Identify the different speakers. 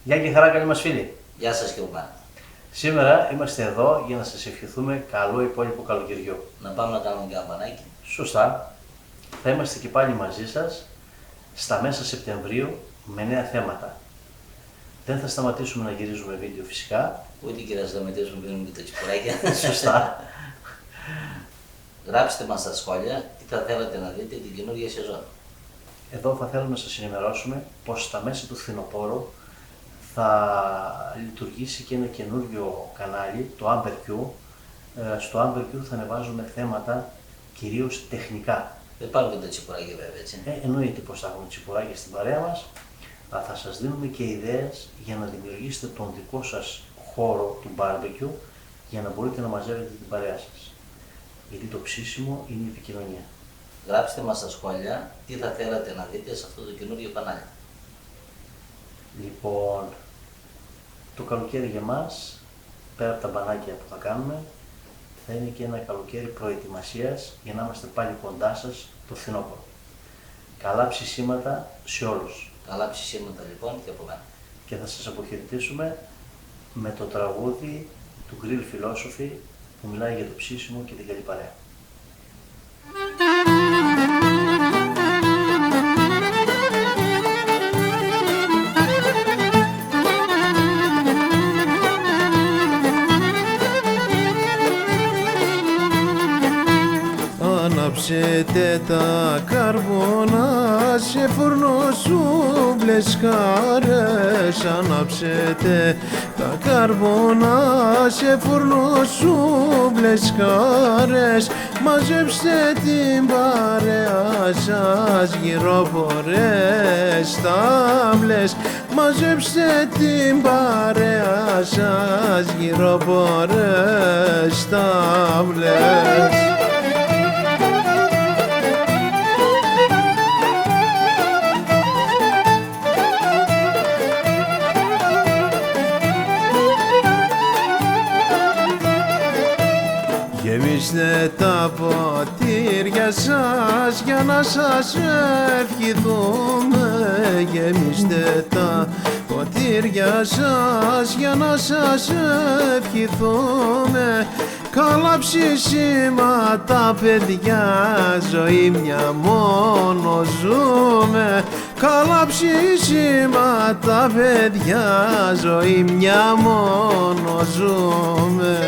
Speaker 1: Γεια και χαρά, καλή μας φίλοι.
Speaker 2: Γεια σας και εγώ.
Speaker 1: Σήμερα είμαστε εδώ για να σας ευχηθούμε καλό υπόλοιπο καλοκαιριό.
Speaker 2: Να πάμε να κάνουμε και ένα μπανάκι.
Speaker 1: Σωστά. Θα είμαστε και πάλι μαζί σας στα μέσα Σεπτεμβρίου με νέα θέματα. Δεν θα σταματήσουμε να γυρίζουμε βίντεο φυσικά.
Speaker 2: Ούτε και θα σταματήσουμε να πίνουμε και τα τσιπουράκια.
Speaker 1: Σωστά.
Speaker 2: Γράψτε μας στα σχόλια τι θα θέλατε να δείτε την καινούργια σεζόν.
Speaker 1: Εδώ θα θέλουμε να σας ενημερώσουμε πως στα μέσα του φθινοπόρου θα λειτουργήσει και ένα καινούργιο κανάλι, το Amber Q. Στο Amber Q θα ανεβάζουμε θέματα κυρίως τεχνικά.
Speaker 2: Δεν πάρουμε και τα τσιπουράκια βέβαια, έτσι.
Speaker 1: Εννοείται πως θα έχουμε τσιπουράκια στην παρέα μας, αλλά θα σας δίνουμε και ιδέες για να δημιουργήσετε τον δικό σας χώρο του barbecue για να μπορείτε να μαζεύετε την παρέα σας. Γιατί το ψήσιμο είναι η επικοινωνία.
Speaker 2: Γράψτε μας στα σχόλια τι θα θέλατε να δείτε σε αυτό το καινούργιο κανάλι.
Speaker 1: Λοιπόν, το καλοκαίρι για μας, πέρα από τα μπανάκια που θα κάνουμε, θα είναι και ένα καλοκαίρι προετοιμασίας για να είμαστε πάλι κοντά σας το φθινόπωρο. Καλά ψησίματα σε όλους.
Speaker 2: Καλά ψησίματα λοιπόν και από μένα.
Speaker 1: Και θα σας αποχαιρετήσουμε με το τραγούδι του Grill Philosophy που μιλάει για το ψήσιμο και την καλή παρέα.
Speaker 3: Ανάψετε τα καρβόνα σε φούρνο σούβλες χάρες. Ανάψετε τα καρβόνα σε φούρνο σούβλες χάρες. Μαζέψτε την παρέα σας γύρω φορές τάβλες. Μαζέψτε την παρέα σας γύρω φορές τάβλες. Γεμίστε τα ποτήρια σας για να σας ευχηθούμε. Γεμίστε τα ποτήρια σας για να σας ευχηθούμε. Καλά ψησίματα παιδιά, ζωή μια μόνο ζούμε. Καλά ψησίματα παιδιά, ζωή μια μόνο ζούμε.